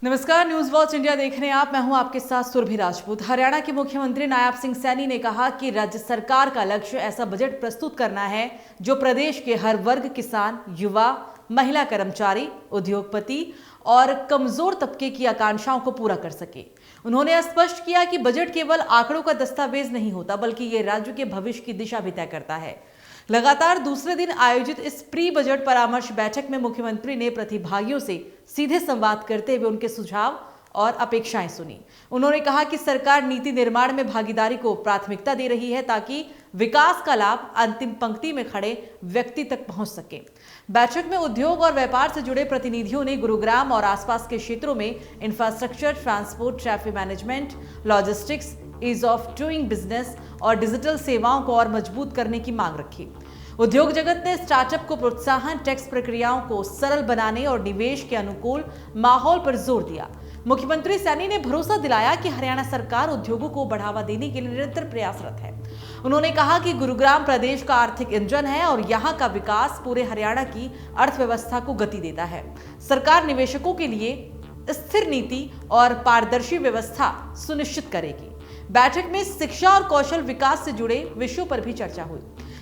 नमस्कार, news watch India देख रहे हैं आप। मैं हूं आपके साथ सुरभि राजपूत। हरियाणा के मुख्यमंत्री नायब सिंह सैनी ने कहा कि राज्य सरकार का लक्ष्य ऐसा बजट प्रस्तुत करना है जो प्रदेश के हर वर्ग, किसान, युवा, महिला कर्मचारी, उद्योगपति और कमजोर तबके की आकांक्षाओं को पूरा कर सके। उन्होंने स्पष्ट किया कि बजट केवल आंकड़ों का दस्तावेज नहीं होता, बल्कि ये राज्य के भविष्य की दिशा भी तय करता है। लगातार दूसरे दिन आयोजित इस प्री बजट परामर्श बैठक में मुख्यमंत्री ने प्रतिभागियों से सीधे संवाद करते हुए उनके सुझाव और अपेक्षाएं सुनी। उन्होंने कहा कि सरकार नीति निर्माण में भागीदारी को प्राथमिकता दे रही है ताकि विकास का लाभ अंतिम पंक्ति में खड़े व्यक्ति तक पहुंच सके। बैठक में उद्योग और व्यापार से जुड़े प्रतिनिधियों ने गुरुग्राम और आसपास के क्षेत्रों में infrastructure, transport, traffic management, logistics, ease of doing business और डिजिटल सेवाओं को और मजबूत करने की मांग रखी। उद्योग जगत ने स्टार्टअप को प्रोत्साहन, टैक्स प्रक्रियाओं को सरल बनाने और निवेश के अनुकूल माहौल पर जोर दिया। मुख्यमंत्री सैनी ने भरोसा दिलाया कि हरियाणा सरकार उद्योगों को बढ़ावा देने के लिए निरंतर प्रयासरत है। उन्होंने कहा कि गुरुग्राम प्रदेश का आर्थिक इंजन है और यहाँ का विकास पूरे हरियाणा की अर्थव्यवस्था को गति देता है। सरकार निवेशकों के लिए स्थिर नीति और पारदर्शी व्यवस्था सुनिश्चित करेगी। बैठक में शिक्षा और कौशल विकास से जुड़े विषयों पर भी चर्चा हुई।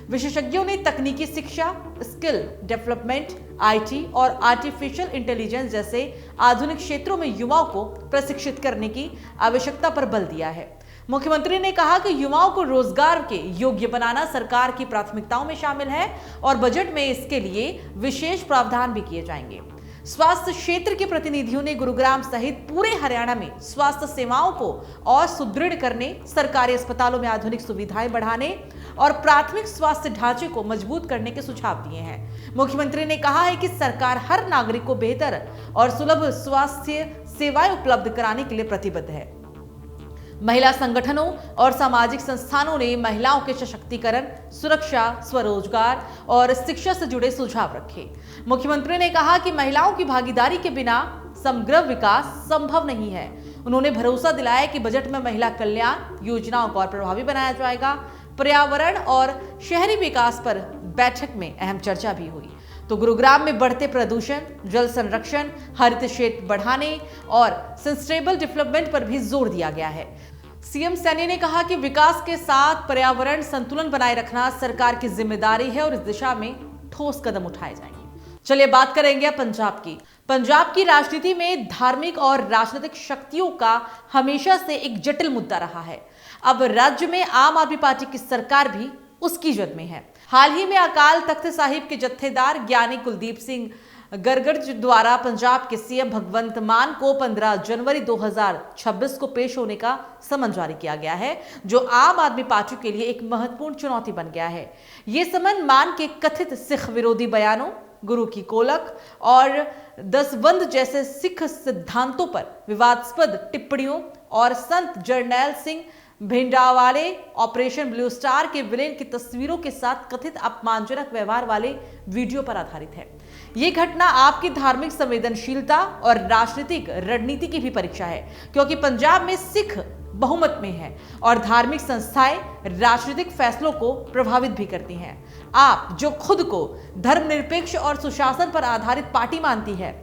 विशेषज्ञों ने तकनीकी शिक्षा, स्किल डेवलपमेंट, आईटी और आर्टिफिशियल इंटेलिजेंस जैसे आधुनिक क्षेत्रों में युवाओं को प्रशिक्षित करने की आवश्यकता पर बल दिया है। मुख्यमंत्री ने कहा कि युवाओं को रोजगार के योग्य बनाना सरकार की प्राथमिकताओं में शामिल है और बजट में इसके लिए विशेष प्रावधान भी किए जाएंगे। स्वास्थ्य क्षेत्र के प्रतिनिधियों ने गुरुग्राम सहित पूरे हरियाणा में स्वास्थ्य सेवाओं को और सुदृढ़ करने, सरकारी अस्पतालों में आधुनिक सुविधाएं बढ़ाने और प्राथमिक स्वास्थ्य ढांचे को मजबूत करने के सुझाव दिए हैं। मुख्यमंत्री ने कहा है कि सरकार हर नागरिक को बेहतर और सुलभ स्वास्थ्य सेवाएं उपलब्ध कराने के लिए प्रतिबद्ध है। महिला संगठनों और सामाजिक संस्थानों ने महिलाओं के सशक्तिकरण, सुरक्षा, स्वरोजगार और शिक्षा से जुड़े सुझाव रखे। मुख्यमंत्री ने कहा कि महिलाओं की भागीदारी के बिना समग्र विकास संभव नहीं है। उन्होंने भरोसा दिलाया कि बजट में महिला कल्याण योजनाओं को और प्रभावी बनाया जाएगा। पर्यावरण और शहरी विकास पर बैठक में अहम चर्चा भी हुई। तो गुरुग्राम में बढ़ते प्रदूषण, जल संरक्षण, हरित क्षेत्र बढ़ाने और सस्टेनेबल डेवलपमेंट पर भी जोर दिया गया है। सीएम सैनी ने कहा कि विकास के साथ पर्यावरण संतुलन बनाए रखना सरकार की जिम्मेदारी है और इस दिशा में ठोस कदम उठाए जाएंगे। चलिए बात करेंगे पंजाब की। पंजाब की राजनीति में धार्मिक और राजनीतिक शक्तियों का हमेशा से एक जटिल मुद्दा रहा है। अब राज्य में आम आदमी पार्टी की सरकार भी उसकी जद में है। हाल ही में अकाल तख्त साहिब के जत्थेदार ज्ञानी कुलदीप सिंह गरगड़ द्वारा पंजाब के सीएम भगवंत मान को 15 जनवरी 2026 को पेश होने का समन जारी किया गया है, जो आम आदमी पार्टी के लिए एक महत्वपूर्ण चुनौती बन गया है। ये समन मान के कथित सिख विरोधी बयानों, गुरु की कोलक और दसबंद जैसे सिख सिद्धांतों पर विवादास्पद टिप्पणियों और संत Jarnail Singh भिंडावाले operation blue star के विलेन की तस्वीरों के साथ कथित अपमानजनक व्यवहार वाले वीडियो पर आधारित है। ये घटना आपकी धार्मिक संवेदनशीलता और राजनीतिक रणनीति की भी परीक्षा है, क्योंकि पंजाब में सिख बहुमत में है और धार्मिक संस्थाएं राजनीतिक फैसलों को प्रभावित भी करती हैं। आप जो खुद को धर्मनिरपेक्ष और सुशासन पर आधारित पार्टी मानती है,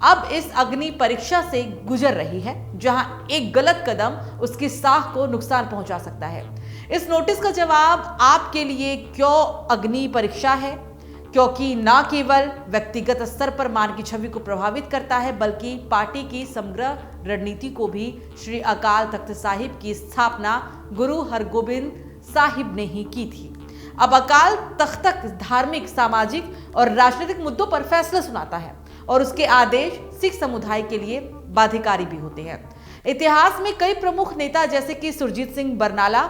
अब इस अग्नि परीक्षा से गुजर रही है, जहां एक गलत कदम उसकी साख को नुकसान पहुंचा सकता है। इस नोटिस का जवाब आपके लिए क्यों अग्नि परीक्षा है? क्योंकि न केवल व्यक्तिगत स्तर पर मान की छवि को प्रभावित करता है, बल्कि पार्टी की समग्र रणनीति को भी। श्री अकाल तख्त साहिब की स्थापना गुरु हरगोबिंद साहिब ने ही की थी। अब अकाल तख्त धार्मिक, सामाजिक और राजनीतिक मुद्दों पर फैसला सुनाता है और उसके आदेश सिख समुदाय के लिए बाध्यकारी भी होते हैं। इतिहास में कई प्रमुख नेता जैसे कि सुरजीत सिंह बरनाला,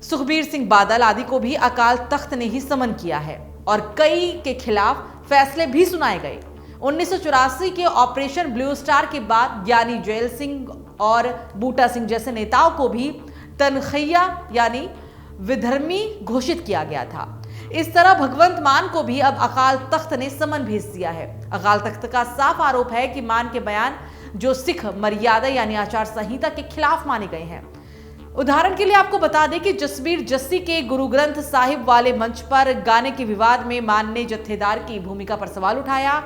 सुखबीर सिंह बादल आदि को भी अकाल तख्त ने ही समन किया है और कई के खिलाफ फैसले भी सुनाए गए। 1984 के ऑपरेशन ब्लू स्टार के बाद ज्ञानी जैल सिंह और बूटा सिंह जैसे नेताओं को भी तनखैया यानी विधर्मी घोषित किया गया था। इस तरह भगवंत मान को भी अब अकाल तख्त ने समन भेज दिया है। अकाल तख्त का साफ आरोप है कि मान के बयान जो सिख मर्यादा यानी आचार संहिता के खिलाफ माने गए हैं। उदाहरण के लिए आपको बता दें कि जसबीर जस्सी के गुरु ग्रंथ साहिब वाले मंच पर गाने के विवाद में मान ने जत्थेदार की भूमिका पर सवाल उठाया।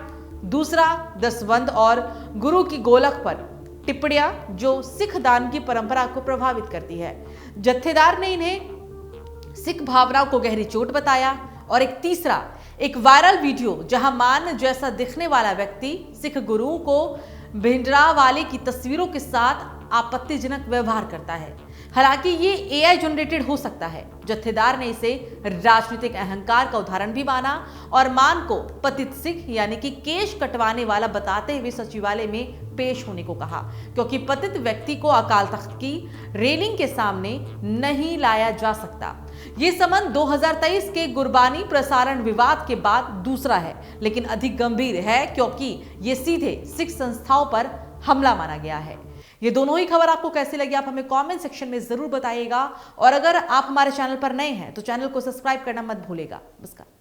दूसरा, दसबंद और गुरु की गोलक पर टिप्पणियां जो सिख दान की परंपरा को प्रभावित करती है। जत्थेदार ने इन्हें सिख भावनाओं को गहरी चोट बताया। और एक तीसरा, एक वायरल वीडियो जहां मान जैसा दिखने वाला व्यक्ति सिख गुरुओं को भिंडरावाले की तस्वीरों के साथ आपत्तिजनक व्यवहार करता है। हालांकि ये एआई जनरेटेड हो सकता है। जत्थेदार ने इसे राजनीतिक अहंकार का उदाहरण भी माना और मान को पतित सिख यानी कि केश कटवाने वाला बताते हुए सचिवालय में पेश होने को कहा, क्योंकि पतित व्यक्ति को अकाल तख्त की रेलिंग के सामने नहीं लाया जा सकता। ये संबंध 2023 के गुरबानी प्रसारण विवाद के बाद दूसरा है, लेकिन अधिक गंभीर है क्योंकि ये सीधे सिख संस्थाओं पर हमला माना गया है। ये दोनों ही खबर आपको कैसी लगी, आप हमें कमेंट सेक्शन में जरूर बताइएगा। और अगर आप हमारे चैनल पर नए हैं तो चैनल को सब्सक्राइब करना मत भूलिएगा। नमस्कार।